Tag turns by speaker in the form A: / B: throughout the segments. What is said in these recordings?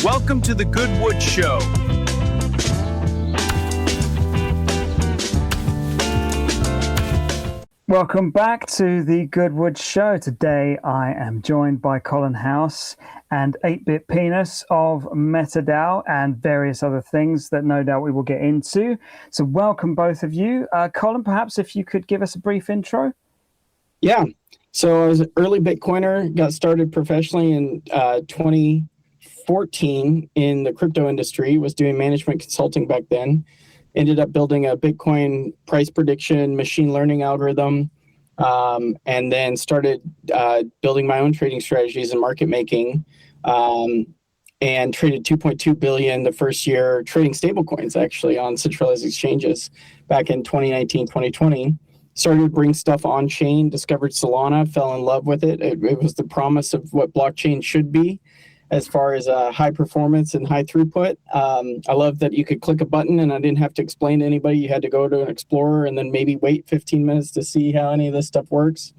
A: Welcome to the Goodwood Show.
B: Welcome back to the Goodwood Show. Today I am joined by Kollan House and 8-Bit Penis of MetaDAO and various other things that no doubt we will get into. So welcome both of you. Kollan, perhaps if you could give us a brief intro.
C: Yeah. So I was an early Bitcoiner, got started professionally in 2014 in the crypto industry, was doing management consulting back then. Ended up building a Bitcoin price prediction machine learning algorithm, and then started building my own trading strategies and market making, and traded 2.2 billion the first year trading stablecoins actually on centralized exchanges back in 2019, 2020. Started to bring stuff on chain, discovered Solana, fell in love with it. It was the promise of what blockchain should be as far as high performance and high throughput. I love that you could click a button and I didn't have to explain to anybody. You had to go to an explorer and then maybe wait 15 minutes to see how any of this stuff works.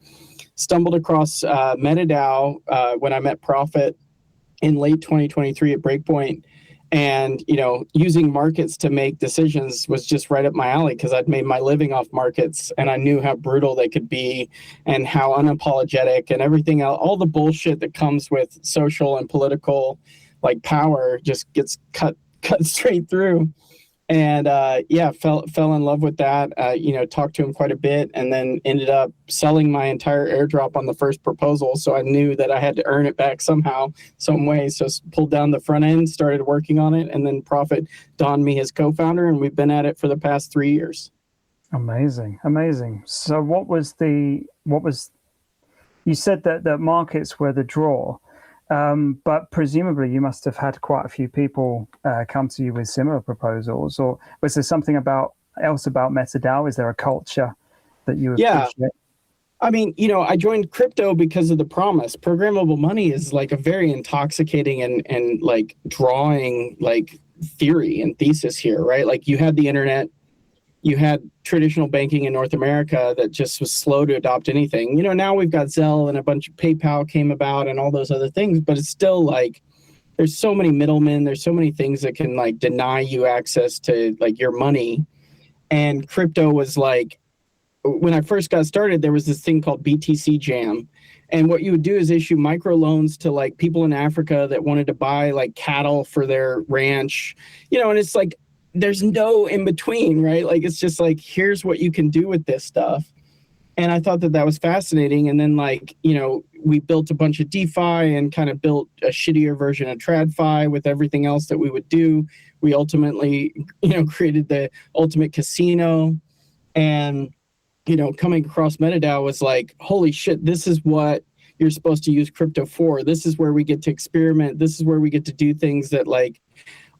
C: Stumbled across MetaDAO when I met Profit in late 2023 at Breakpoint. And, using markets to make decisions was just right up my alley because I'd made my living off markets and I knew how brutal they could be and how unapologetic and everything else, all the bullshit that comes with social and political power just gets cut straight through. And fell in love with that, talked to him quite a bit and then ended up selling my entire airdrop on the first proposal. So I knew that I had to earn it back somehow, some way. So pulled down the front end, started working on it, and then Profit donned me his co-founder, and we've been at it for the past 3 years.
B: Amazing. So you said that the markets were the draw. But presumably you must have had quite a few people come to you with similar proposals, or was there something else about MetaDAO? Is there a culture that you appreciate?
C: I mean, I joined crypto because of the promise. Programmable money is a very intoxicating and drawing theory and thesis here, right? You had the internet, you had traditional banking in North America that just was slow to adopt anything. Now we've got Zelle and a bunch of PayPal came about and all those other things, but it's still there's so many middlemen, there's so many things that can deny you access to your money. And crypto was when I first got started, there was this thing called BTC Jam. And what you would do is issue microloans to people in Africa that wanted to buy cattle for their ranch, and it's there's no in between, right? It's just here's what you can do with this stuff. And I thought that was fascinating. And then we built a bunch of DeFi and kind of built a shittier version of TradFi with everything else that we would do. We ultimately, created the ultimate casino. And, coming across MetaDAO was holy shit, this is what you're supposed to use crypto for. This is where we get to experiment. This is where we get to do things that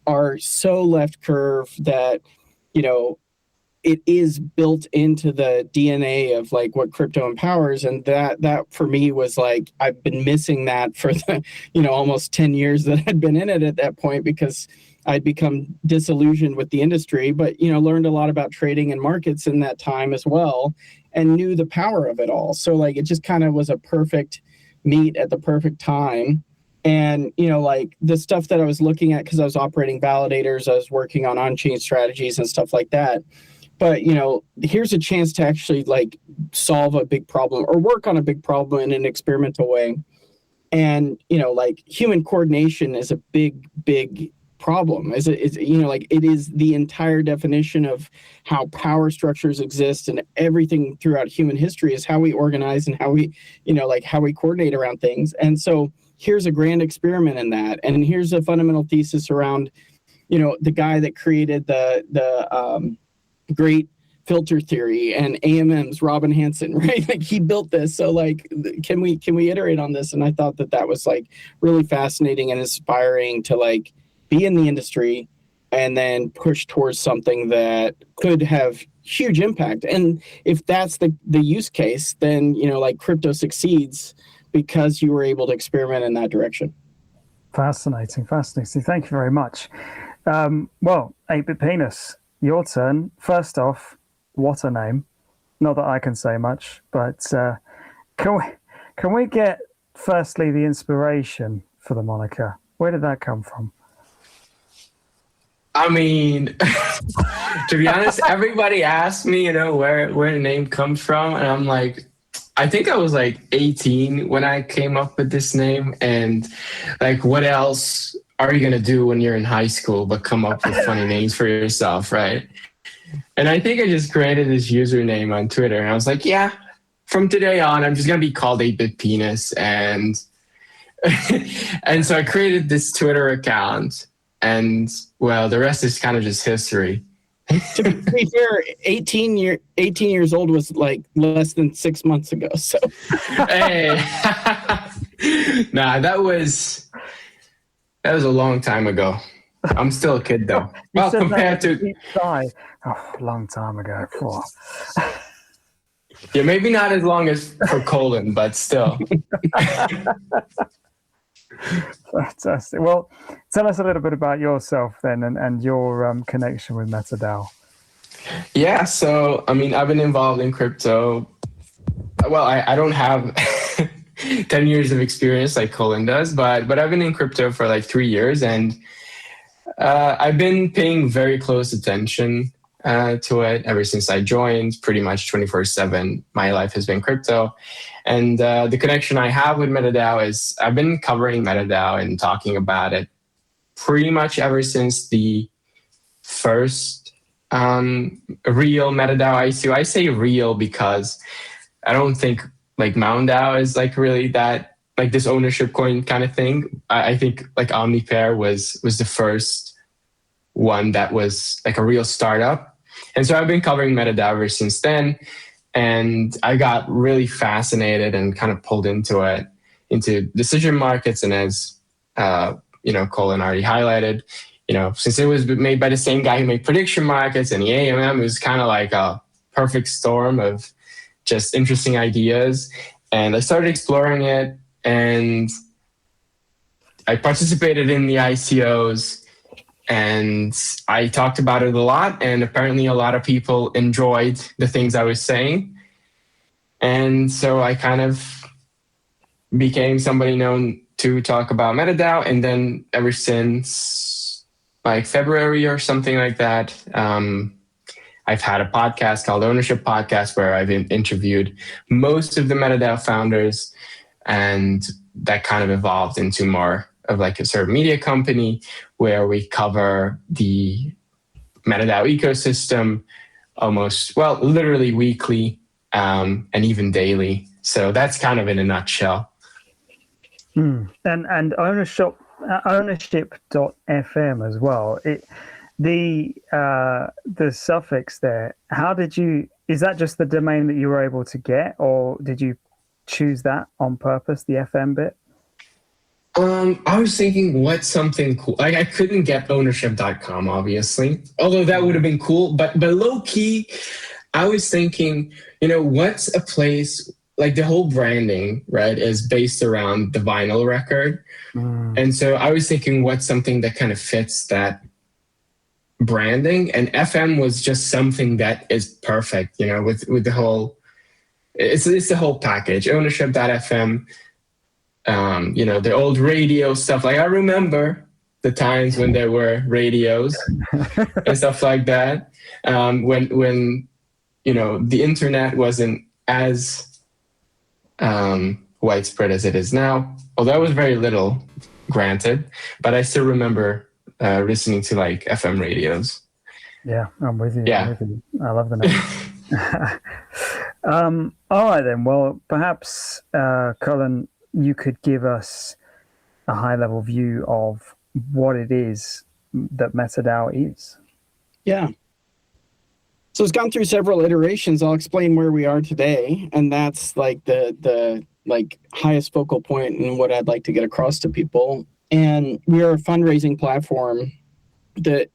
C: are so left curve that, it is built into the DNA of what crypto empowers. And that for me was I've been missing that for the, almost 10 years that I'd been in it at that point because I'd become disillusioned with the industry, but, learned a lot about trading and markets in that time as well and knew the power of it all. So it just kind of was a perfect meet at the perfect time. And, the stuff that I was looking at, because I was operating validators, I was working on on-chain strategies and stuff like that. But, here's a chance to actually solve a big problem or work on a big problem in an experimental way. And, human coordination is a big problem. It is the entire definition of how power structures exist, and everything throughout human history is how we organize and how we, how we coordinate around things. And so here's a grand experiment in that. And here's a fundamental thesis around, the guy that created the great filter theory and AMMs, Robin Hanson, right? He built this. So can we iterate on this? And I thought that was really fascinating and inspiring to be in the industry and then push towards something that could have huge impact. And if that's the use case, then, crypto succeeds because you were able to experiment in that direction.
B: Fascinating. Thank you very much. Well, 8-Bit Penis, your turn. First off, what a name. Not that I can say much, but can we get firstly the inspiration for the moniker? Where did that come from?
D: I mean, to be honest, everybody asks me, where the name comes from, and I'm like, I think I was like 18 when I came up with this name, and like, what else are you gonna do when you're in high school but come up with funny names for yourself, right? And I think I just created this username on Twitter, and I was like, yeah, from today on, I'm just gonna be called 8-bit penis, and and so I created this Twitter account, and well, the rest is kind of just history.
C: To be fair, 18 years old was like less than 6 months ago. So,
D: Hey, nah, that was a long time ago. I'm still a kid though. Well, compared to
B: long time ago. Oh.
D: Yeah, maybe not as long as for Kollan, but still.
B: Fantastic. Well, tell us a little bit about yourself then, and your connection with MetaDAO.
D: Yeah, so I mean, I've been involved in crypto. Well, I don't have 10 years of experience like Kollan does, but I've been in crypto for like 3 years, and I've been paying very close attention to it ever since I joined. Pretty much 24/7, my life has been crypto. And the connection I have with MetaDAO is I've been covering MetaDAO and talking about it pretty much ever since the first real MetaDAO ICO. I say real because I don't think like MounDAO is like really that like this ownership coin kind of thing. I think like OmniPair was the first one that was like a real startup. And so I've been covering MetaDAO ever since then. And I got really fascinated and kind of pulled into it, into decision markets. And as, Kollan already highlighted, since it was made by the same guy who made prediction markets and the AMM, it was kind of like a perfect storm of just interesting ideas. And I started exploring it, and I participated in the ICOs, and I talked about it a lot, and apparently a lot of people enjoyed the things I was saying. And so I kind of became somebody known to talk about MetaDAO. And then ever since like February or something like that, I've had a podcast called Ownership Podcast where I've interviewed most of the MetaDAO founders, and that kind of evolved into more of like a sort of media company where we cover the MetaDAO ecosystem literally weekly, and even daily. So that's kind of in a nutshell.
B: And ownership.fm as well. The suffix there, is that just the domain that you were able to get, or did you choose that on purpose, the FM bit?
D: I was thinking what's something cool. Like I couldn't get ownership.com, obviously, although that would have been cool. But low key, I was thinking, what's a place like the whole branding, right, is based around the vinyl record. And so I was thinking what's something that kind of fits that branding, and FM was just something that is perfect, with the whole, it's the whole package. Ownership.fm. The old radio stuff. Like I remember the times when there were radios and stuff like that. When the internet wasn't as widespread as it is now. Although I was very little, granted, but I still remember listening to like FM radios.
B: Yeah, I'm with you.
D: Yeah.
B: I love the name. All right then. Well, perhaps Kollan, you could give us a high-level view of what it is that MetaDAO is.
C: Yeah. So it's gone through several iterations. I'll explain where we are today, and that's like the highest focal point and what I'd like to get across to people. And we are a fundraising platform that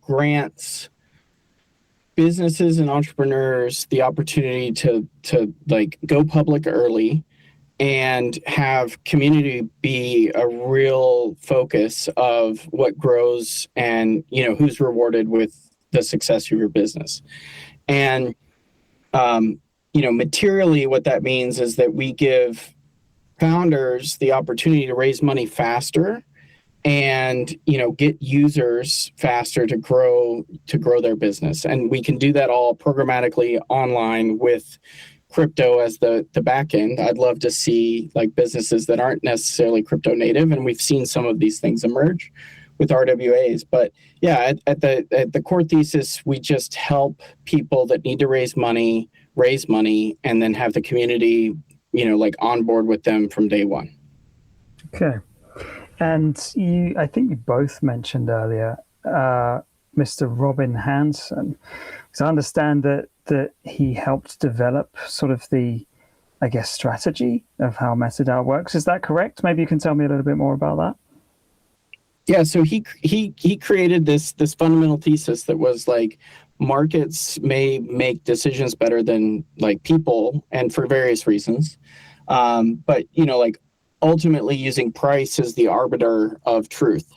C: grants businesses and entrepreneurs the opportunity to like go public early and have community be a real focus of what grows and who's rewarded with the success of your business. And materially what that means is that we give founders the opportunity to raise money faster and get users faster to grow their business. And we can do that all programmatically online with crypto as the back end. I'd love to see like businesses that aren't necessarily crypto native, and we've seen some of these things emerge with RWAs. But yeah, at the core thesis, we just help people that need to raise money, and then have the community like on board with them from day one.
B: Okay. And I think you both mentioned earlier Mr. Robin Hanson, because I understand that he helped develop sort of the, I guess, strategy of how MetaDAO works. Is that correct? Maybe you can tell me a little bit more about that.
C: Yeah, so he created this fundamental thesis that was like markets may make decisions better than like people, and for various reasons. But like ultimately using price as the arbiter of truth.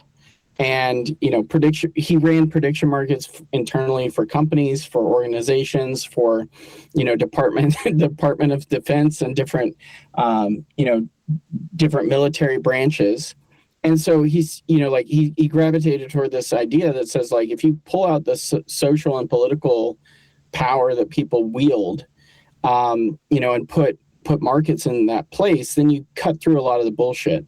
C: And he ran prediction markets internally for companies, for organizations, for Department of Defense and different different military branches. And so he's he gravitated toward this idea that says, like, if you pull out the social and political power that people wield, and put markets in that place, then you cut through a lot of the bullshit.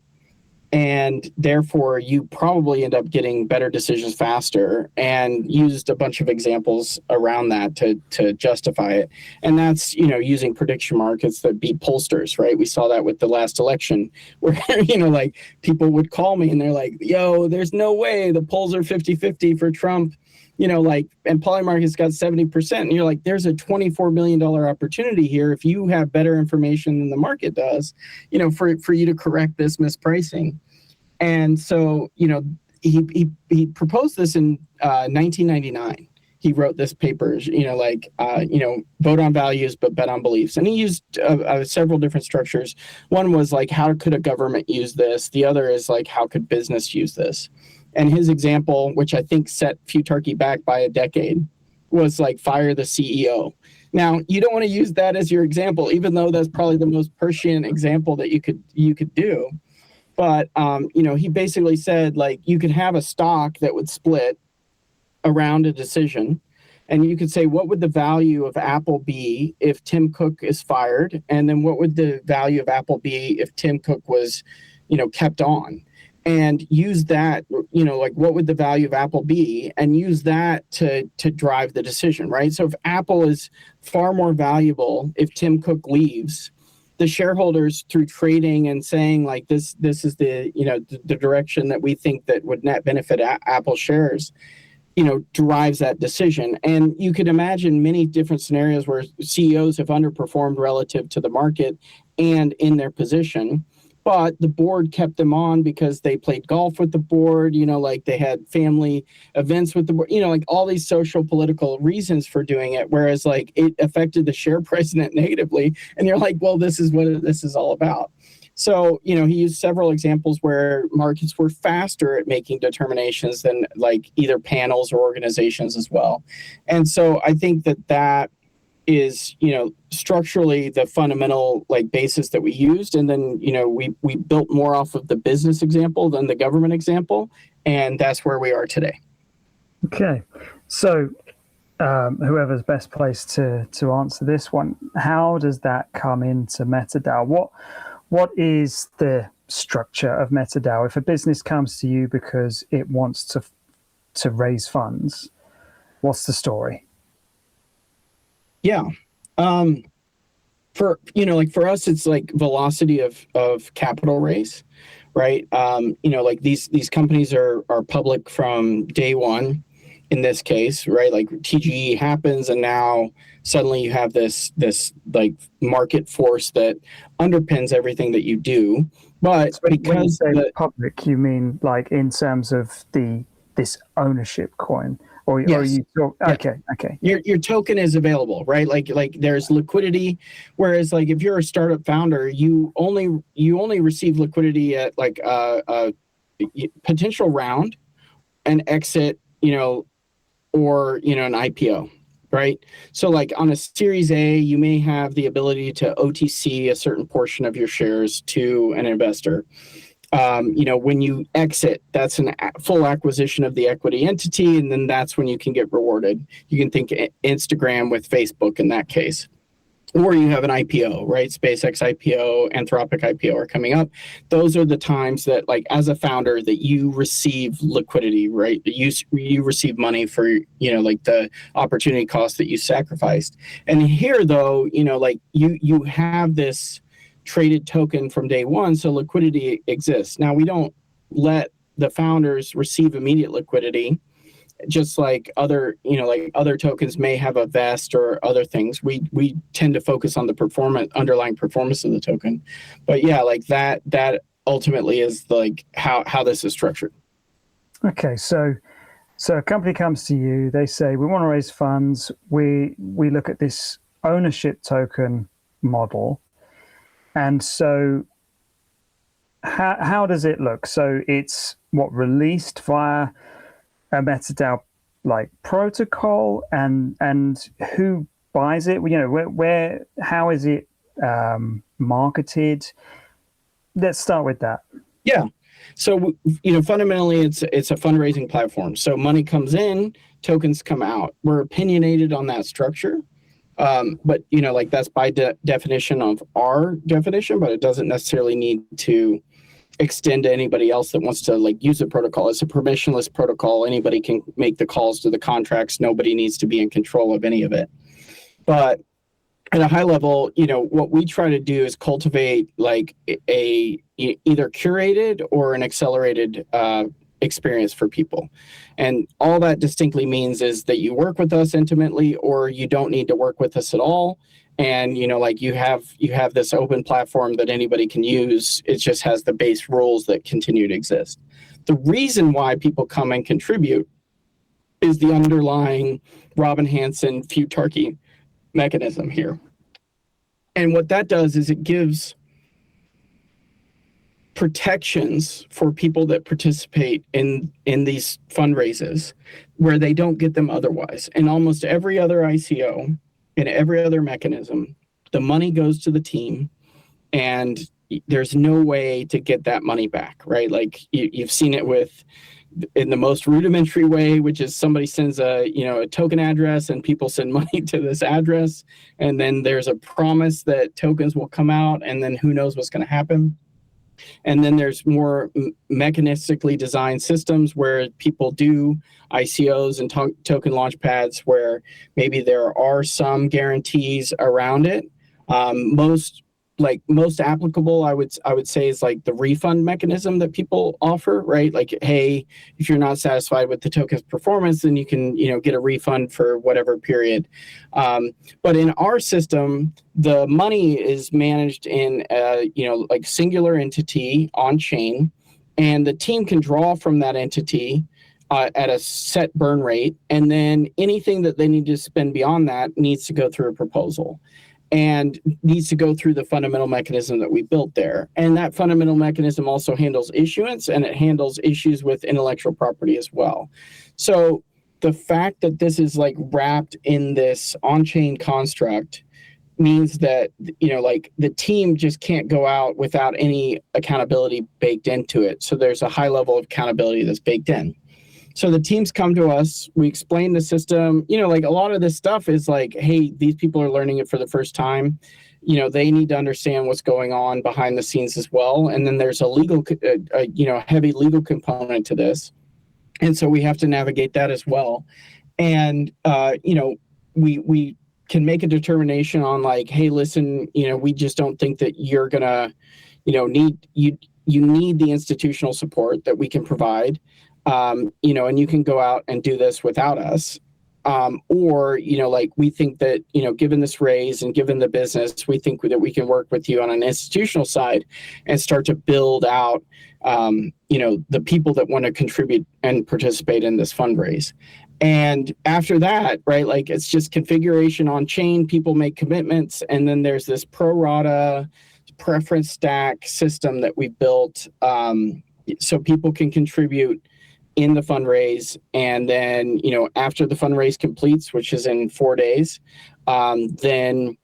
C: And therefore, you probably end up getting better decisions faster, and used a bunch of examples around that to justify it. And that's, using prediction markets that beat pollsters, right? We saw that with the last election where, like people would call me and they're like, yo, there's no way the polls are 50-50 for Trump, and Polymarket's got 70%. And you're like, there's a $24 million opportunity here if you have better information than the market does, for you to correct this mispricing. And so, he proposed this in 1999. He wrote this paper, vote on values, but bet on beliefs. And he used several different structures. One was like, how could a government use this? The other is like, how could business use this? And his example, which I think set Futarchy back by a decade, was like fire the CEO. Now, you don't want to use that as your example, even though that's probably the most prescient example that you could do. But he basically said, like, you could have a stock that would split around a decision, and you could say, what would the value of Apple be if Tim Cook is fired? And then what would the value of Apple be if Tim Cook was, kept on? And use that, like, what would the value of Apple be? And use that to drive the decision, right? So if Apple is far more valuable if Tim Cook leaves, the shareholders, through trading and saying, like, this is the, the direction that we think that would net benefit Apple shares, drives that decision. And you could imagine many different scenarios where CEOs have underperformed relative to the market and in their position, but the board kept them on because they played golf with the board, like they had family events with the board, like all these social political reasons for doing it. Whereas like it affected the share price net negatively. And you're like, well, this is what this is all about. So, he used several examples where markets were faster at making determinations than like either panels or organizations as well. And so I think that is, structurally the fundamental like basis that we used. And then, we built more off of the business example than the government example. And that's where we are today. Okay.
B: So whoever's best placed to answer this one, how does that come into MetaDAO? What is the structure of MetaDAO? If a business comes to you because it wants to raise funds, what's the story?
C: Yeah. For us, it's like velocity of capital raise, right? Like these companies are public from day one in this case, right? Like TGE happens, and now suddenly you have this like market force that underpins everything that you do. But
B: so
C: because
B: when you say public, you mean like in terms of this ownership coin? Or you talk, okay.
C: Your token is available, right? Like there's liquidity, whereas like if you're a startup founder, you only receive liquidity at like a potential round, an exit, or an IPO, right? So like on a Series A, you may have the ability to OTC a certain portion of your shares to an investor. When you exit, that's a full acquisition of the equity entity, and then that's when you can get rewarded. You can think Instagram with Facebook in that case. Or you have an IPO, right? SpaceX IPO, Anthropic IPO are coming up. Those are the times that, like, as a founder, that you receive liquidity, right? That you receive money for, like the opportunity cost that you sacrificed. And here, though, like you have this traded token from day one, so liquidity exists. Now, we don't let the founders receive immediate liquidity, just like other tokens may have a vest or other things. We tend to focus on the underlying performance of the token. But yeah, like that ultimately is like how this is structured.
B: Okay, so a company comes to you, they say, we want to raise funds. We look at this ownership token model. And so how does it look? So it's released via a MetaDAO like protocol, and who buys it? Where how is it marketed? Let's start with that.
C: Yeah. So fundamentally, it's a fundraising platform. So money comes in, tokens come out. We're opinionated on that structure, but like that's by definition of our definition, but it doesn't necessarily need to extend to anybody else that wants to like use the protocol. It's a permissionless protocol. Anybody can make the calls to the contracts. Nobody needs to be in control of any of it. But at a high level, what we try to do is cultivate like a either curated or an accelerated experience for people. And all that distinctly means is that you work with us intimately, or you don't need to work with us at all. And like you have this open platform that anybody can use. It just has the base rules that continue to exist. The reason why people come and contribute is the underlying Robin Hanson Futarchy mechanism here. And what that does is it gives protections for people that participate in these fundraises where they don't get them otherwise. In almost every other ICO, in every other mechanism, the money goes to the team and there's no way to get that money back, right? Like you've seen it in the most rudimentary way, which is somebody sends a token address and people send money to this address. And then there's a promise that tokens will come out and then who knows what's going to happen. And then there's more mechanistically designed systems where people do ICOs and token launch pads where maybe there are some guarantees around it. Most applicable, I would say, is like the refund mechanism that people offer, right? Like, hey, if you're not satisfied with the token's performance, then you can, get a refund for whatever period. But in our system, the money is managed in like singular entity on chain, and the team can draw from that entity at a set burn rate, and then anything that they need to spend beyond that needs to go through a proposal. And needs to go through the fundamental mechanism that we built there. And that fundamental mechanism also handles issuance, and it handles issues with intellectual property as well. So the fact that this is like wrapped in this on-chain construct means that, like the team just can't go out without any accountability baked into it. So there's a high level of accountability that's baked in. So the teams come to us, we explain the system, like a lot of this stuff is like, hey, these people are learning it for the first time. They need to understand what's going on behind the scenes as well. And then there's a legal, heavy legal component to this. And so we have to navigate that as well. And, we can make a determination on like, hey, listen, we just don't think that you're going to, you need the institutional support that we can provide. And you can go out and do this without us. Or, like we think that, given this raise and given the business, we think that we can work with you on an institutional side and start to build out, the people that want to contribute and participate in this fundraise. And after that, right, like it's just configuration on chain, people make commitments, and then there's this pro-rata preference stack system that we built so people can contribute in the fundraise. And then, after the fundraise completes, which is in 4 days, then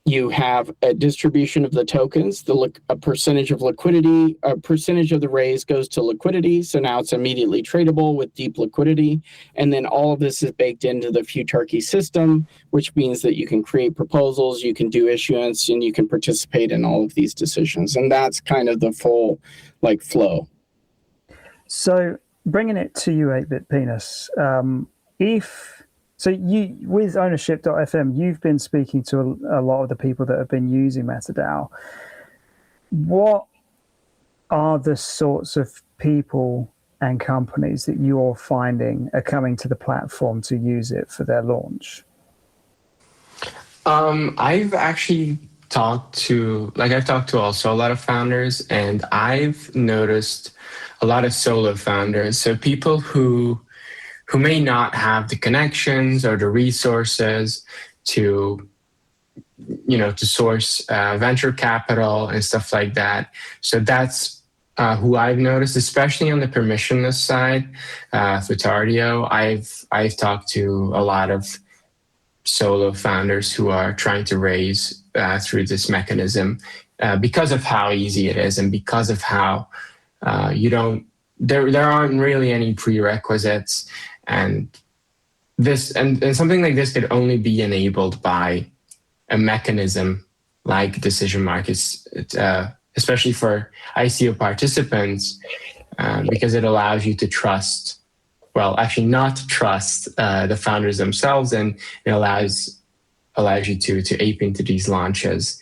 C: You have a distribution of the tokens, a percentage of liquidity, a percentage of the raise goes to liquidity. So now it's immediately tradable with deep liquidity. And then all of this is baked into the Futarchy system, which means that you can create proposals, you can do issuance, and you can participate in all of these decisions. And that's kind of the full flow.
B: So bringing it to you, 8-bit penis, So you, with ownership.fm, you've been speaking to a lot of the people that have been using MetaDAO. What are the sorts of people and companies that you're finding are coming to the platform to use it for their launch?
D: I've actually talked to also a lot of founders, and I've noticed a lot of solo founders. So people who may not have the connections or the resources to source venture capital and stuff like that. So that's who I've noticed, especially on the permissionless side. Futarchy, I've talked to a lot of solo founders who are trying to raise through this mechanism because of how easy it is and because of how there aren't really any prerequisites. And something like this could only be enabled by a mechanism like Decision Markets, especially for ICO participants, because it allows you to not trust the founders themselves, and it allows you to ape into these launches,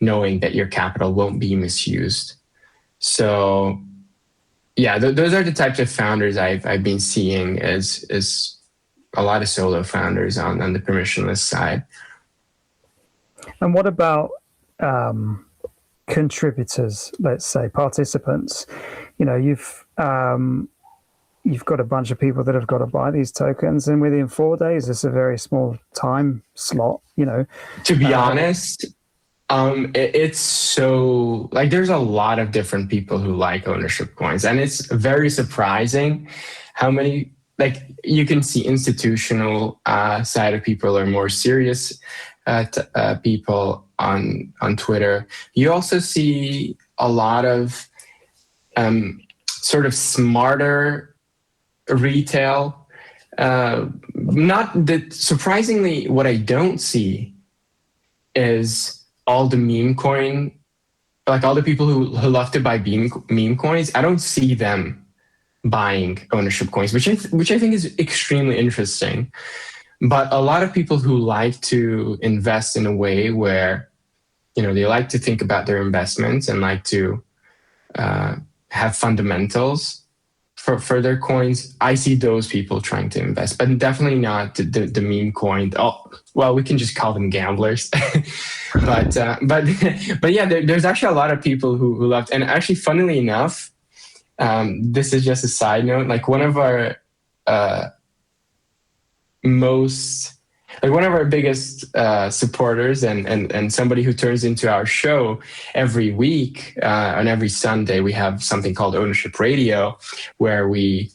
D: knowing that your capital won't be misused. So. Yeah, those are the types of founders I've been seeing is a lot of solo founders on the permissionless side.
B: And what about contributors, let's say participants? You've got a bunch of people that have got to buy these tokens, and within 4 days, it's a very small time slot.
D: To be honest. It's so there's a lot of different people who like ownership coins, and it's very surprising how many, you can see institutional side of people or more serious people on Twitter. You also see a lot of sort of smarter retail. Surprisingly, what I don't see is all the meme coin, all the people who love to buy meme coins. I don't see them buying ownership coins, which I think is extremely interesting. But a lot of people who like to invest in a way where, they like to think about their investments and like to have fundamentals for their coins. I see those people trying to invest, but definitely not the meme coin. Oh, well, we can just call them gamblers. but yeah, there's actually a lot of people who love, and actually, funnily enough, this is just a side note. One of our one of our biggest supporters and somebody who turns into our show every week, on every Sunday, we have something called Ownership Radio, where we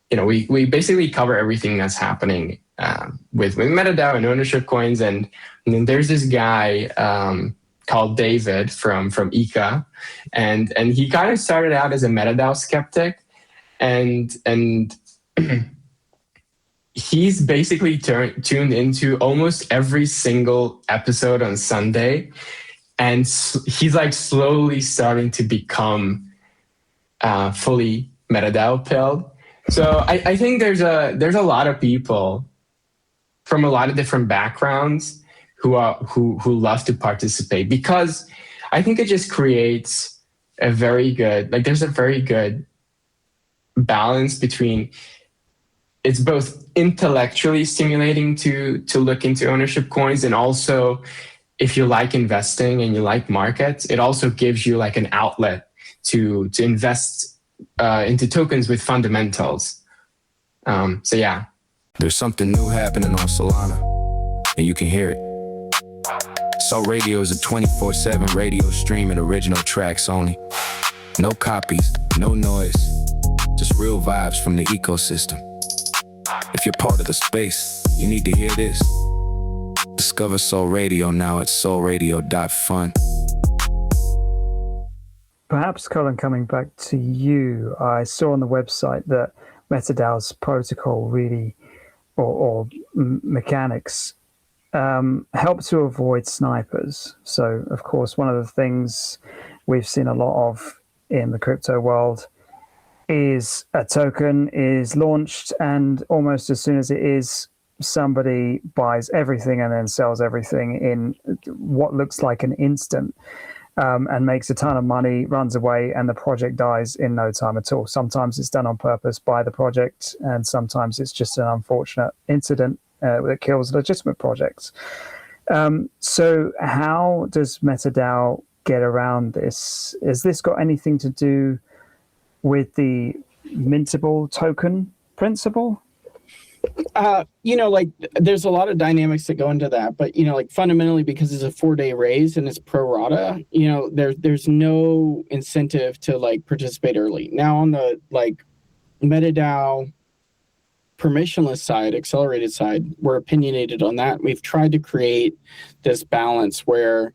D: basically cover everything that's happening with MetaDAO and ownership coins. And then there's this guy called David from ICA, and he kind of started out as a MetaDAO skeptic, and he's basically tuned into almost every single episode on Sunday, and he's slowly starting to become fully MetaDAO pilled. So I think there's a lot of people from a lot of different backgrounds who love to participate, because I think it just creates a very good, there's a very good balance between, it's both intellectually stimulating to look into ownership coins, and also if you like investing and you like markets, it also gives you an outlet to invest into tokens with fundamentals. So yeah.
E: There's something new happening on Solana, and you can hear it. So Radio is a 24/7 radio stream and original tracks only. No copies, no noise, just real vibes from the ecosystem. If you're part of the space, you need to hear this. Discover Soul Radio now at soulradio.fun.
B: Perhaps, Colin, coming back to you, I saw on the website that MetaDAO's protocol really, or mechanics, help to avoid snipers. So, of course, one of the things we've seen a lot of in the crypto world is a token is launched, and almost as soon as it is, somebody buys everything and then sells everything in what looks like an instant. And makes a ton of money, runs away, and the project dies in no time at all. Sometimes it's done on purpose by the project, and sometimes it's just an unfortunate incident that kills legitimate projects. So how does MetaDAO get around this? Has this got anything to do with the mintable token principle?
C: Like there's a lot of dynamics that go into that, but like fundamentally, because it's a 4-day raise and it's pro-rata, there's no incentive to like participate early. Now on the like MetaDAO permissionless side, accelerated side, we're opinionated on that. We've tried to create this balance where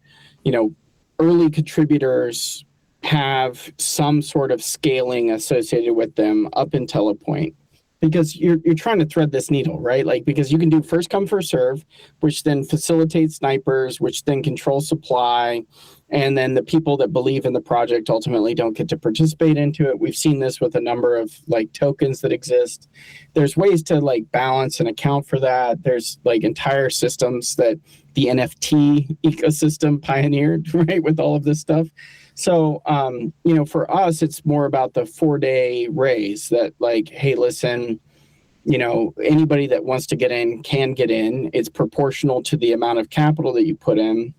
C: early contributors have some sort of scaling associated with them up until a point. Because you're trying to thread this needle, right? Like, because you can do first come, first serve, which then facilitates snipers, which then controls supply. And then the people that believe in the project ultimately don't get to participate into it. We've seen this with a number of like tokens that exist. There's ways to like balance and account for that. There's like entire systems that the NFT ecosystem pioneered, right? With all of this stuff. So, for us, it's more about the 4-day raise that like, hey, listen, anybody that wants to get in can get in. It's proportional to the amount of capital that you put in.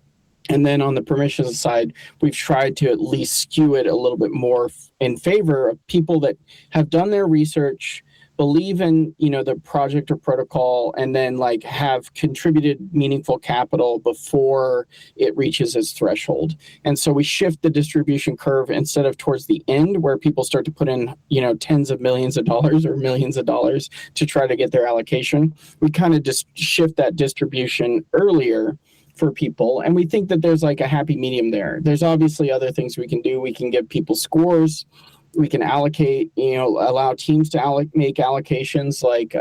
C: And then on the permissions side, we've tried to at least skew it a little bit more in favor of people that have done their research, believe in, the project or protocol, and then like have contributed meaningful capital before it reaches its threshold. And so we shift the distribution curve instead of towards the end where people start to put in, tens of millions of dollars or millions of dollars to try to get their allocation. We kind of just shift that distribution earlier for people. And we think that there's like a happy medium there. There's obviously other things we can do. We can give people scores. We can allocate, allow teams to make allocations like,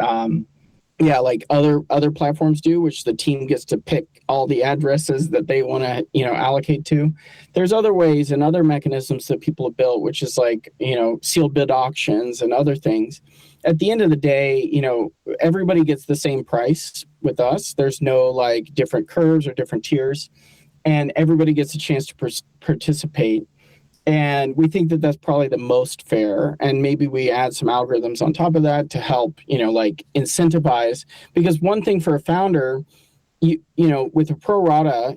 C: like other platforms do, which the team gets to pick all the addresses that they want to, allocate to. There's other ways and other mechanisms that people have built, which is like, sealed bid auctions and other things. At the end of the day, everybody gets the same price with us. There's no like different curves or different tiers, and everybody gets a chance to participate. And we think that that's probably the most fair. And maybe we add some algorithms on top of that to help, like incentivize. Because one thing for a founder, with a pro rata,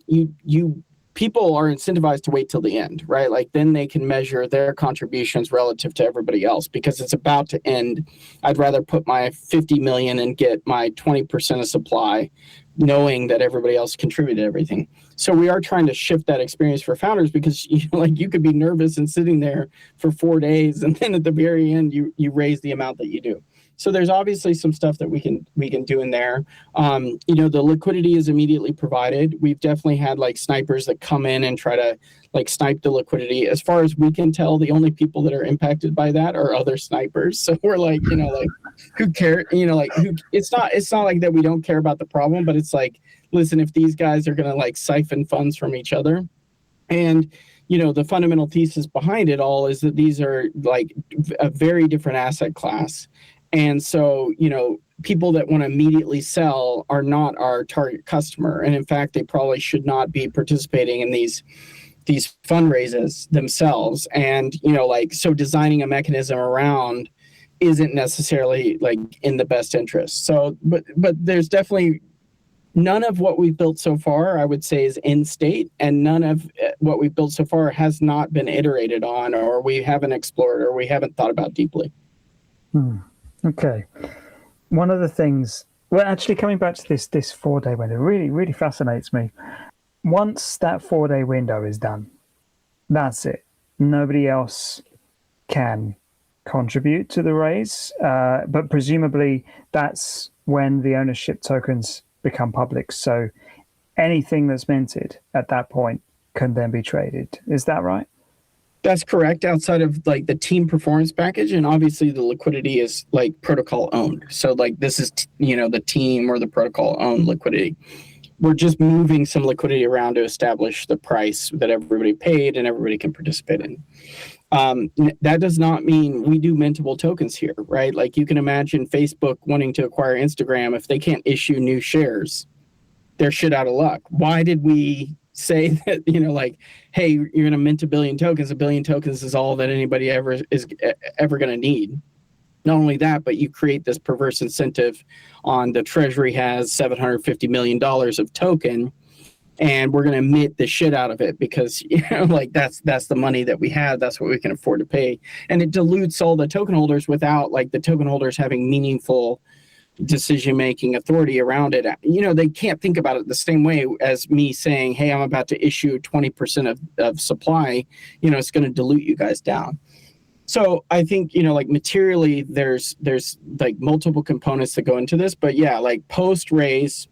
C: people are incentivized to wait till the end, right? Like then they can measure their contributions relative to everybody else because it's about to end. I'd rather put my 50 million and get my 20% of supply, knowing that everybody else contributed everything. So we are trying to shift that experience for founders because you could be nervous and sitting there for 4 days, and then at the very end you raise the amount that you do. So there's obviously some stuff that we can do in there. The liquidity is immediately provided. We've definitely had like snipers that come in and try to like snipe the liquidity. As far as we can tell, the only people that are impacted by that are other snipers. So we're like, who cares? It's not like that we don't care about the problem, but it's like, listen, if these guys are going to like siphon funds from each other, and the fundamental thesis behind it all is that these are like a very different asset class. And so, people that want to immediately sell are not our target customer. And in fact, they probably should not be participating in these fundraises themselves. And, so designing a mechanism around isn't necessarily like in the best interest. So, but there's definitely none of what we've built so far, I would say, is in state, and none of what we've built so far has not been iterated on, or we haven't explored, or we haven't thought about deeply.
B: Okay. One of the things, well, actually coming back to this 4-day window really, really fascinates me. Once that 4-day window is done, that's it. Nobody else can contribute to the raise, but presumably that's when the ownership tokens become public. So anything that's minted at that point can then be traded. Is that right?
C: That's correct, outside of like the team performance package, and obviously the liquidity is like protocol owned. So like this is the team or the protocol owned liquidity. We're just moving some liquidity around to establish the price that everybody paid and everybody can participate in. That does not mean we do mintable tokens here, right? Like you can imagine Facebook wanting to acquire Instagram. If they can't issue new shares, they're shit out of luck. Why did we say that, like, hey, you're going to mint 1 billion tokens. 1 billion tokens is all that anybody ever going to need. Not only that, but you create this perverse incentive on the treasury has $750 million of token, and we're going to mint the shit out of it because, like that's the money that we have. That's what we can afford to pay. And it dilutes all the token holders without like the token holders having meaningful decision-making authority around it. They can't think about it the same way as me saying, hey, I'm about to issue 20% of supply. It's going to dilute you guys down. So I think, like materially, there's like multiple components that go into this. But yeah, like post-raise,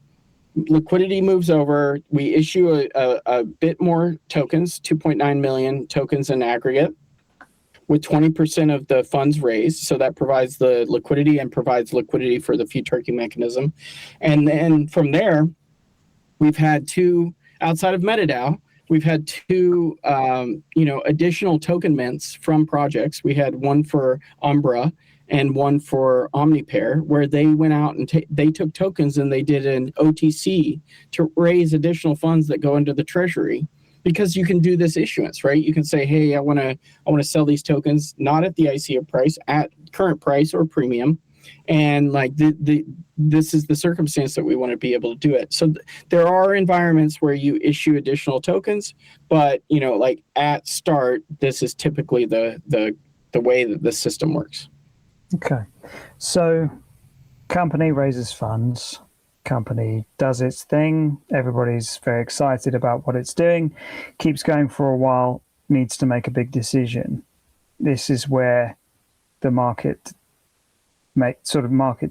C: liquidity moves over. We issue a bit more tokens, 2.9 million tokens in aggregate, with 20% of the funds raised. So that provides the liquidity and provides liquidity for the Futarchy mechanism. And then from there, we've had two, outside of MetaDAO, we've had two, additional token mints from projects. We had one for Umbra and one for OmniPair, where they went out and they took tokens and they did an OTC to raise additional funds that go into the treasury. Because you can do this issuance, right? You can say, hey, I want to sell these tokens not at the ICO price, at current price or premium, and like this is the circumstance that we want to be able to do it. So there are environments where you issue additional tokens, but like at start, this is typically the way that the system works.
B: Okay, so company raises funds. Company does its thing. Everybody's very excited about what it's doing, keeps going for a while, needs to make a big decision. This is where the market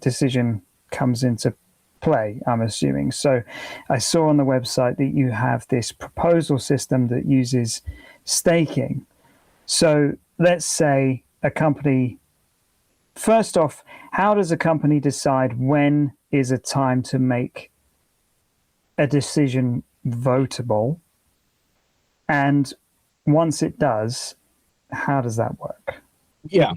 B: decision comes into play, I'm assuming. So I saw on the website that you have this proposal system that uses staking. So let's say a company, first off, how does a company decide when is a time to make a decision votable? And once it does, how does that work?
C: Yeah.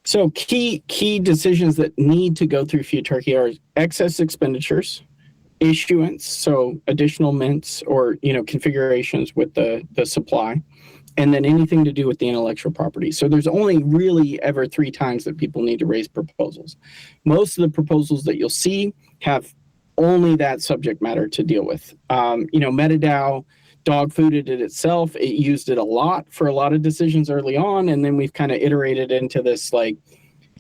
C: So key decisions that need to go through Futarchy are excess expenditures, issuance, so additional mints or configurations with the supply, and then anything to do with the intellectual property. So there's only really ever 3 times that people need to raise proposals. Most of the proposals that you'll see have only that subject matter to deal with. MetaDAO dog fooded it itself. It used it a lot for a lot of decisions early on, and then we've kind of iterated into this like,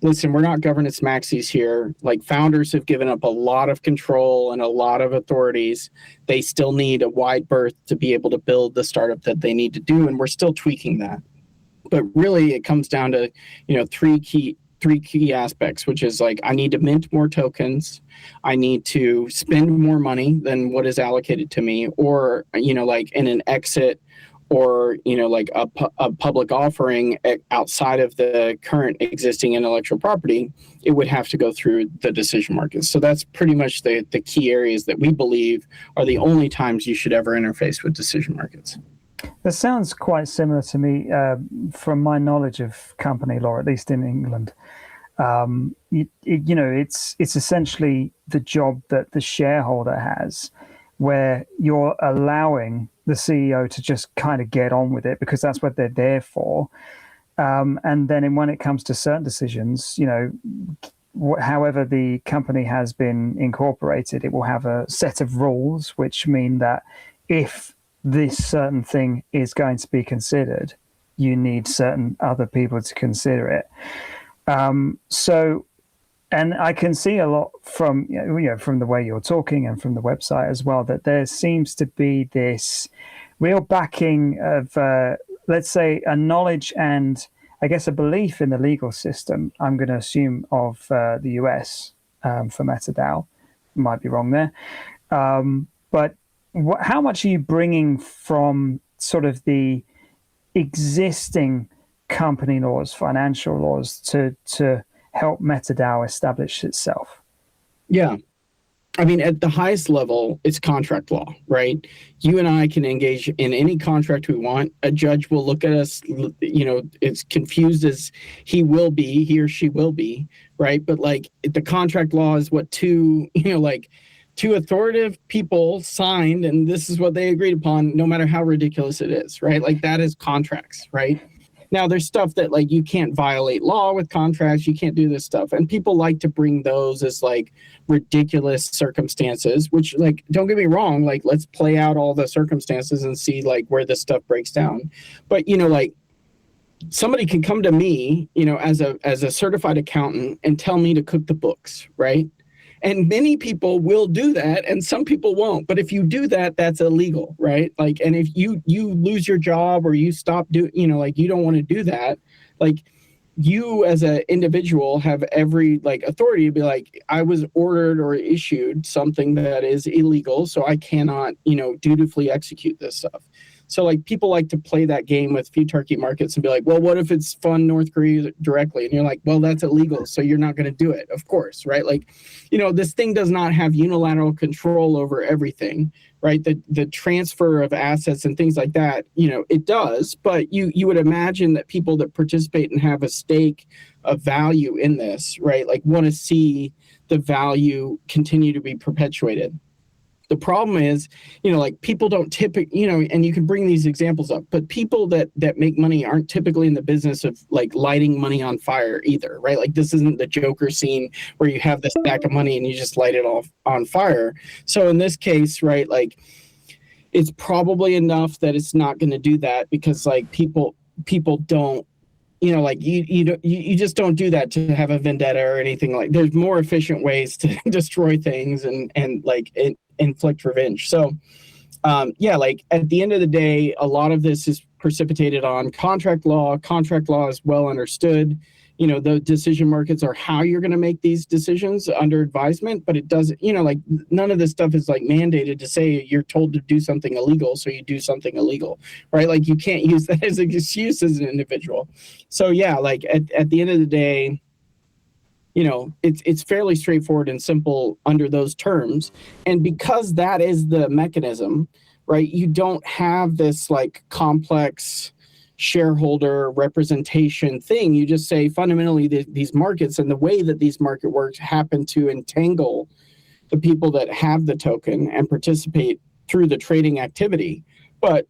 C: listen, we're not governance maxis here. Like founders have given up a lot of control and a lot of authorities. They still need a wide berth to be able to build the startup that they need to do. And we're still tweaking that. But really it comes down to, three key aspects, which is like, I need to mint more tokens. I need to spend more money than what is allocated to me, or, like in an exit, or like a public offering outside of the current existing intellectual property, it would have to go through the decision markets. So that's pretty much the key areas that we believe are the only times you should ever interface with decision markets.
B: That sounds quite similar to me from my knowledge of company law, at least in England. It's essentially the job that the shareholder has, where you're allowing the CEO to just kind of get on with it because that's what they're there for. And then when it comes to certain decisions, however the company has been incorporated, it will have a set of rules, which mean that if this certain thing is going to be considered, you need certain other people to consider it. And I can see a lot from from the way you're talking and from the website as well, that there seems to be this real backing of, let's say, a knowledge and I guess a belief in the legal system, I'm going to assume, of the US for MetaDAO. Might be wrong there. But how much are you bringing from sort of the existing company laws, financial laws, to help MetaDAO establish itself?
C: Yeah. I mean, at the highest level, it's contract law, right? You and I can engage in any contract we want. A judge will look at us, it's confused as he or she will be, right? But like the contract law is what two authoritative people signed, and this is what they agreed upon, no matter how ridiculous it is, right? Like that is contracts, right? Now, there's stuff that like you can't violate law with contracts. You can't do this stuff. And people like to bring those as like ridiculous circumstances, which like, don't get me wrong, like let's play out all the circumstances and see like where this stuff breaks down. But, like somebody can come to me, as a certified accountant and tell me to cook the books, right? And many people will do that and some people won't. But if you do that, that's illegal, right? Like, and if you lose your job or you stop doing, like you don't want to do that, like you as an individual have every like authority to be like, I was ordered or issued something that is illegal, so I cannot, dutifully execute this stuff. So like people like to play that game with Futarchy markets and be like, well, what if it's fund North Korea directly? And you're like, well, that's illegal, so you're not going to do it, of course, right? Like, this thing does not have unilateral control over everything, right? The transfer of assets and things like that, it does, but you would imagine that people that participate and have a stake of value in this, right, like want to see the value continue to be perpetuated. The problem is, like people don't typically, and you can bring these examples up, but people that make money aren't typically in the business of like lighting money on fire either, right? Like this isn't the Joker scene where you have this stack of money and you just light it off on fire. So in this case, right, like it's probably enough that it's not going to do that because like people don't, like you just don't do that to have a vendetta or anything. Like there's more efficient ways to destroy things and like inflict revenge. So like at the end of the day, a lot of this is precipitated on contract law. Contract law is well understood. The decision markets are how you're going to make these decisions under advisement, but it doesn't, like none of this stuff is like mandated to say you're told to do something illegal, so you do something illegal, right? Like you can't use that as an excuse as an individual. So yeah, like at the end of the day, it's fairly straightforward and simple under those terms. And because that is the mechanism, right, you don't have this like complex shareholder representation thing. You just say fundamentally these markets and the way that these market works happen to entangle the people that have the token and participate through the trading activity. But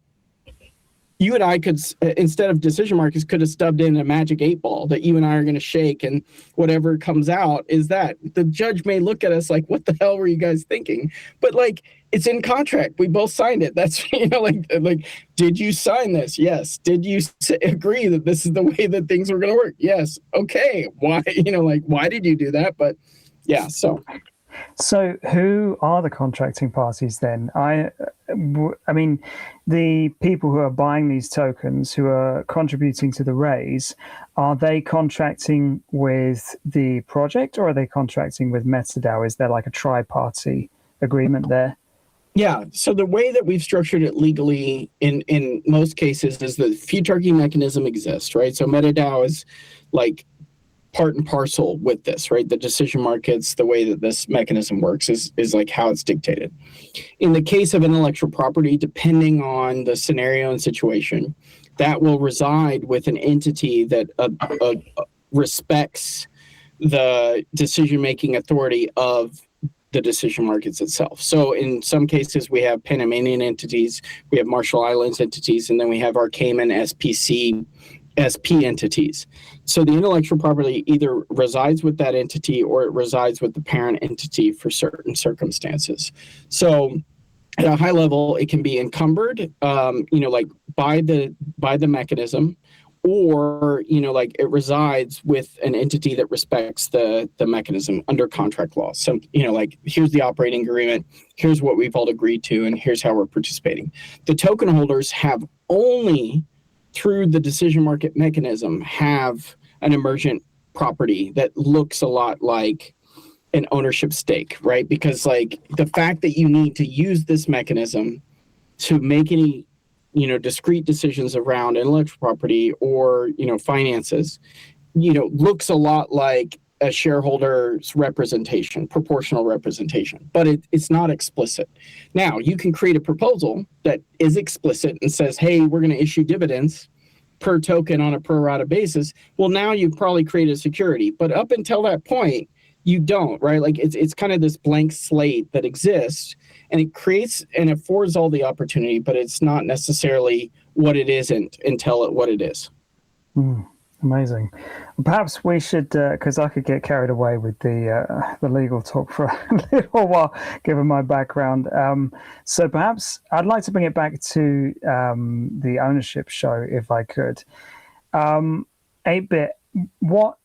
C: you and I could, instead of decision markets, could have stubbed in a magic 8-ball that you and I are going to shake, and whatever comes out is that. The judge may look at us like, what the hell were you guys thinking? But like, it's in contract. We both signed it. That's, like, did you sign this? Yes. Did you agree that this is the way that things were going to work? Yes. Okay. Why, why did you do that? But yeah,
B: So who are the contracting parties then? I mean, the people who are buying these tokens, who are contributing to the raise, are they contracting with the project or are they contracting with MetaDAO? Is there like a tri-party agreement there?
C: Yeah. So the way that we've structured it legally in most cases is the Futarchy mechanism exists, right? So MetaDAO is like part and parcel with this, right? The decision markets, the way that this mechanism works is like how it's dictated. In the case of intellectual property, depending on the scenario and situation, that will reside with an entity that respects the decision-making authority of the decision markets itself. So in some cases, we have Panamanian entities, we have Marshall Islands entities, and then we have our Cayman SP entities. So the intellectual property either resides with that entity or it resides with the parent entity for certain circumstances. So at a high level, it can be encumbered, like by the mechanism, or, like it resides with an entity that respects the mechanism under contract law. So, like here's the operating agreement, here's what we've all agreed to, and here's how we're participating. The token holders have only through the decision market mechanism have an emergent property that looks a lot like an ownership stake, right? Because like the fact that you need to use this mechanism to make any, discrete decisions around intellectual property or, finances, looks a lot like a shareholder's representation, proportional representation, but it's not explicit. Now, you can create a proposal that is explicit and says, hey, we're going to issue dividends per token on a pro-rata basis. Well, now you've probably created a security, but up until that point, you don't, right? Like it's kind of this blank slate that exists, and it creates and affords all the opportunity, but it's not necessarily what it isn't until what it is.
B: Amazing. Perhaps we should, because I could get carried away with the legal talk for a little while, given my background. So perhaps I'd like to bring it back to the ownership show, if I could. 8-bit, what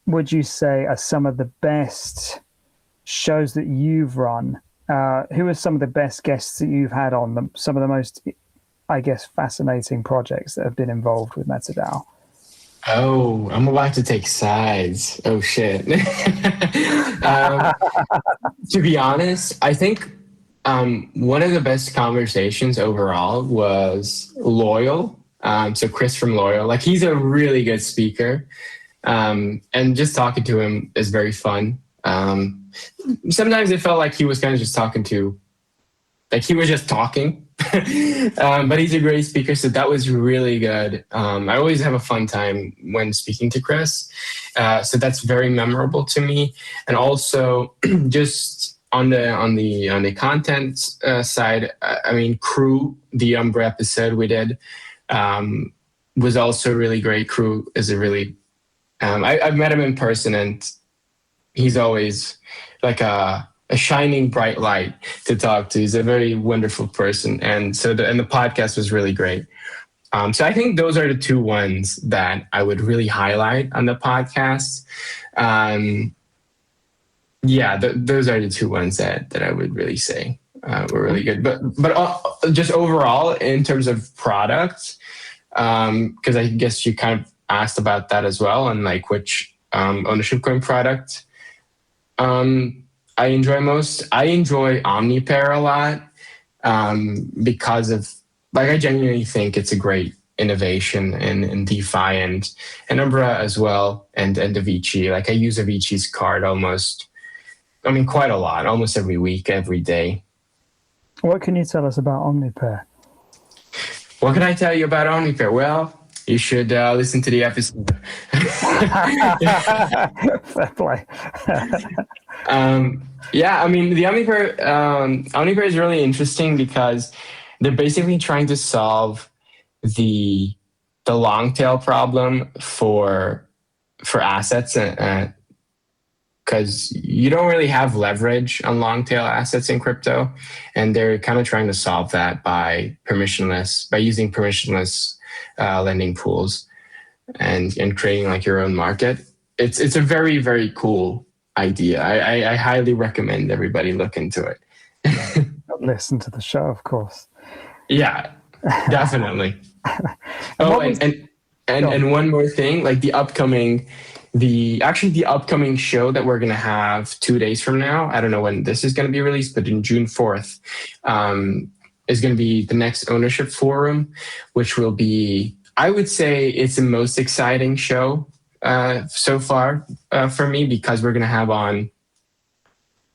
B: would you say are some of the best shows that you've run? Who are some of the best guests that you've had on them? Some of the most, I guess, fascinating projects that have been involved with MetaDAO?
D: Oh, I'm about to take sides. Oh, shit. To be honest, I think one of the best conversations overall was Loyal. So Chris from Loyal, like he's a really good speaker. And just talking to him is very fun. Sometimes it felt like he was kind of just he was just talking. But he's a great speaker, so that was really good. I always have a fun time when speaking to Chris, so that's very memorable to me. And also, just on the content side, I mean, Crew, the Umbra episode we did, was also really great. Crew is a really I've met him in person, and he's always like a shining bright light to talk to. He's a very wonderful person. And so the podcast was really great. So I think those are the two ones that I would really highlight on the podcast. Those are the two ones that I would really say were really good. But just overall, in terms of products, because I guess you kind of asked about that as well, and like which ownership coin product I enjoy most. I enjoy OmniPair a lot because of, like, I genuinely think it's a great innovation in DeFi and Umbra as well, and Avicii. Like I use Avicii's card quite a lot, almost every week, every day.
B: What can you tell us about OmniPair?
D: What can I tell you about OmniPair? Well, you should listen to the episode.
B: Fair play.
D: The OmniPair is really interesting because they're basically trying to solve the long tail problem for assets, because you don't really have leverage on long tail assets in crypto, and they're kind of trying to solve that by using permissionless lending pools and creating like your own market. It's a very, very cool idea. I highly recommend everybody look into it.
B: Listen to the show, of course.
D: Yeah, definitely. And one more thing, like the upcoming show that we're going to have 2 days from now. I don't know when this is going to be released, but in June 4th, is going to be the next ownership forum, which will be, I would say it's the most exciting show so far for me, because we're going to have on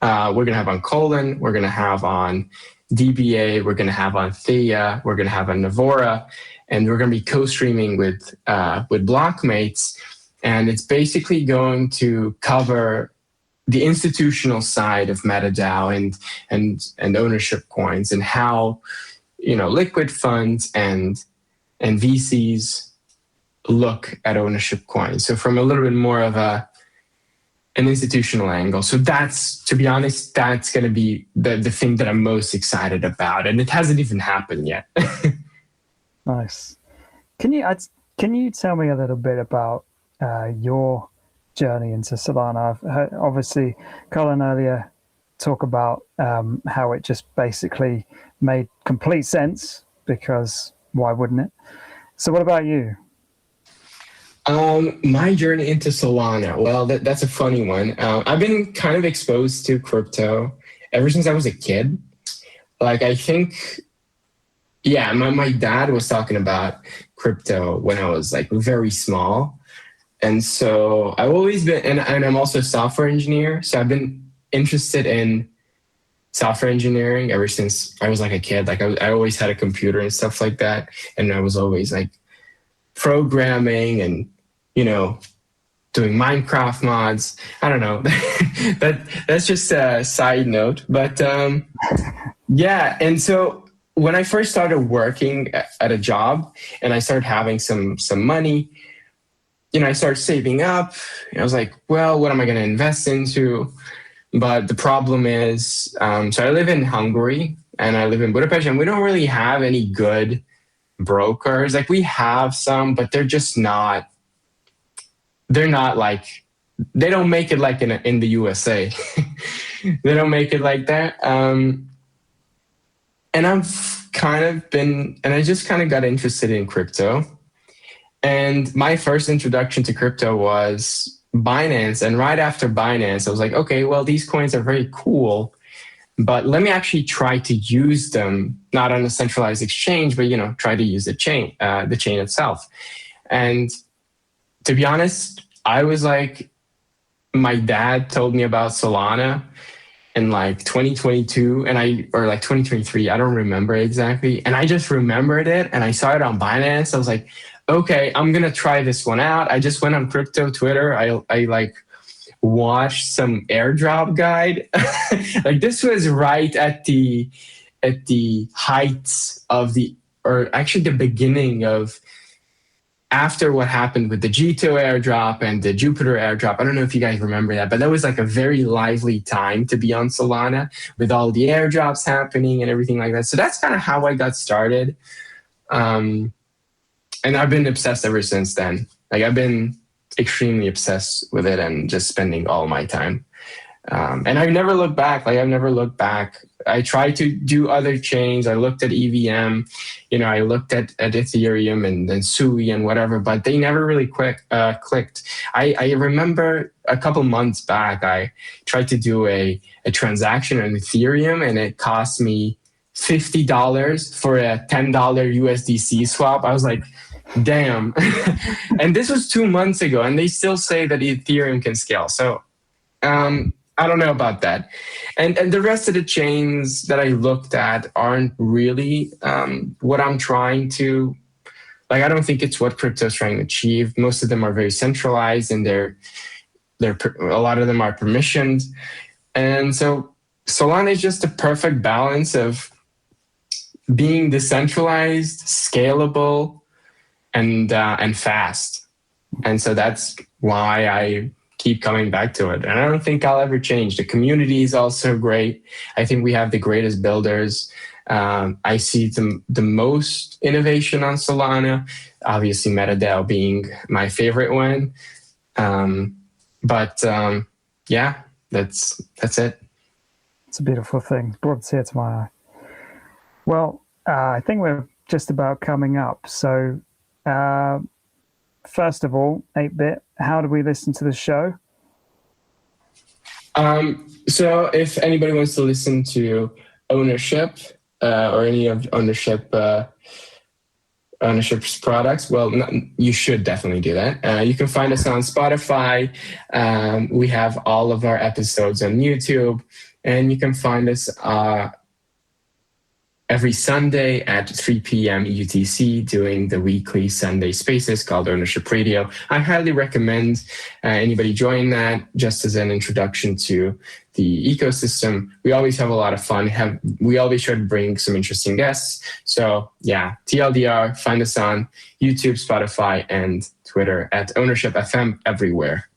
D: Kollan, we're going to have on DBA, we're going to have on Thea, we're going to have on Navora, and we're going to be co-streaming with Blockmates. And it's basically going to cover the institutional side of MetaDAO and ownership coins, and how, liquid funds and VCs look at ownership coins. So from a little bit more of an institutional angle. So to be honest, that's going to be the thing that I'm most excited about. And it hasn't even happened yet.
B: Nice. Can you tell me a little bit about your journey into Solana? I've heard, obviously, Kollan earlier talk about how it just basically made complete sense, because why wouldn't it? So what about you?
D: My journey into Solana. Well, that's a funny one. I've been kind of exposed to crypto ever since I was a kid. Like, I think, yeah, my dad was talking about crypto when I was like very small. And so I've always been, and I'm also a software engineer. So I've been interested in software engineering ever since I was like a kid. Like I always had a computer and stuff like that. And I was always like programming and, doing Minecraft mods. I don't know. That's just a side note. But yeah. And so when I first started working at a job and I started having some money, I started saving up. I was like, well, what am I going to invest into? But the problem is, so I live in Hungary and I live in Budapest, and we don't really have any good brokers. Like, we have some, but they're just not. They're not like, they don't make it like in the USA. They don't make it like that. And I just kind of got interested in crypto. And my first introduction to crypto was Binance. And right after Binance, I was like, okay, well, these coins are very cool, but let me actually try to use them, not on a centralized exchange, but, try to use the chain itself. And to be honest, I was like, my dad told me about Solana in like 2022 or like 2023. I don't remember exactly. And I just remembered it and I saw it on Binance. I was like, okay, I'm going to try this one out. I just went on crypto Twitter. I like watched some airdrop guide. Like, this was right at the heights of or actually the beginning of after what happened with the G2 airdrop and the Jupiter airdrop. I don't know if you guys remember that, but that was like a very lively time to be on Solana with all the airdrops happening and everything like that. So that's kind of how I got started. And I've been obsessed ever since then. Like, I've been extremely obsessed with it and just spending all my time. And I've never looked back. I tried to do other chains. I looked at EVM, I looked at Ethereum and then Sui and whatever, but they never really clicked. I remember a couple months back, I tried to do a transaction on Ethereum and it cost me $50 for a $10 USDC swap. I was like, damn. And this was 2 months ago and they still say that Ethereum can scale. So, I don't know about that. And the rest of the chains that I looked at aren't really what I'm trying to, like, I don't think it's what crypto is trying to achieve. Most of them are very centralized and they're a lot of them are permissioned. And so Solana is just a perfect balance of being decentralized, scalable, and fast. And so that's why I keep coming back to it. And I don't think I'll ever change. The community is also great. I think we have the greatest builders. I see the most innovation on Solana, obviously MetaDAO being my favorite one. Yeah, that's it.
B: It's a beautiful thing. Brought a tear to my eye. Well, I think we're just about coming up. So, first of all, 8-Bit, how do we listen to the show?
D: So if anybody wants to listen to Ownership or any of Ownership's products, well, you should definitely do that. You can find us on Spotify. We have all of our episodes on YouTube, and you can find us every Sunday at 3 p.m. UTC doing the weekly Sunday spaces called Ownership Radio. I highly recommend anybody join that just as an introduction to the ecosystem. We always have a lot of fun. We always try to bring some interesting guests. So yeah, TLDR, find us on YouTube, Spotify, and Twitter at Ownership FM everywhere.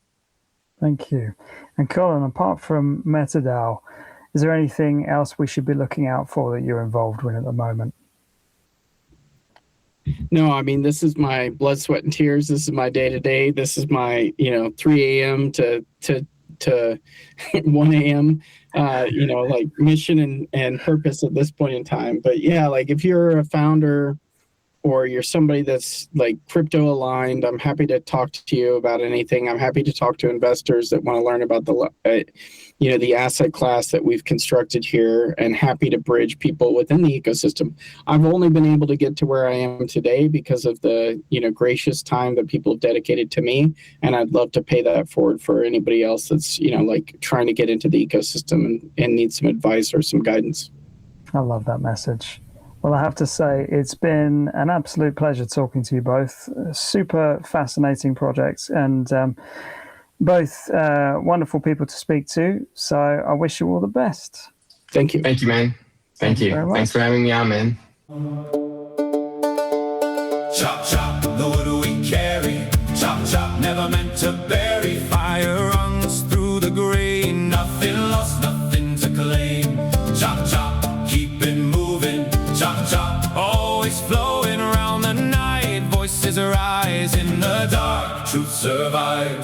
B: Thank you. And Colin, apart from MetaDAO, is there anything else we should be looking out for that you're involved with at the moment?
C: No, I mean, this is my blood, sweat, and tears. This is my day-to-day. This is my, 3 a.m. to 1 a.m., mission and purpose at this point in time. But yeah, like if you're a founder or you're somebody that's like crypto aligned, I'm happy to talk to you about anything. I'm happy to talk to investors that want to learn about the asset class that we've constructed here, and happy to bridge people within the ecosystem. I've only been able to get to where I am today because of the, gracious time that people have dedicated to me. And I'd love to pay that forward for anybody else that's, like trying to get into the ecosystem and needs some advice or some guidance.
B: I love that message. Well, I have to say, it's been an absolute pleasure talking to you both. Super fascinating projects, and both wonderful people to speak to. So I wish you all the best.
C: Thank you.
D: Thank you, man. Thank you. Thanks for having me on, man.
F: Chop, chop, the wood we carry. Chop, chop, never meant to bury. Fire runs through the grain. Nothing lost, nothing to claim. Chop, chop, keep it moving. Chop, chop, always flowing around the night. Voices arise in the dark, truth survives.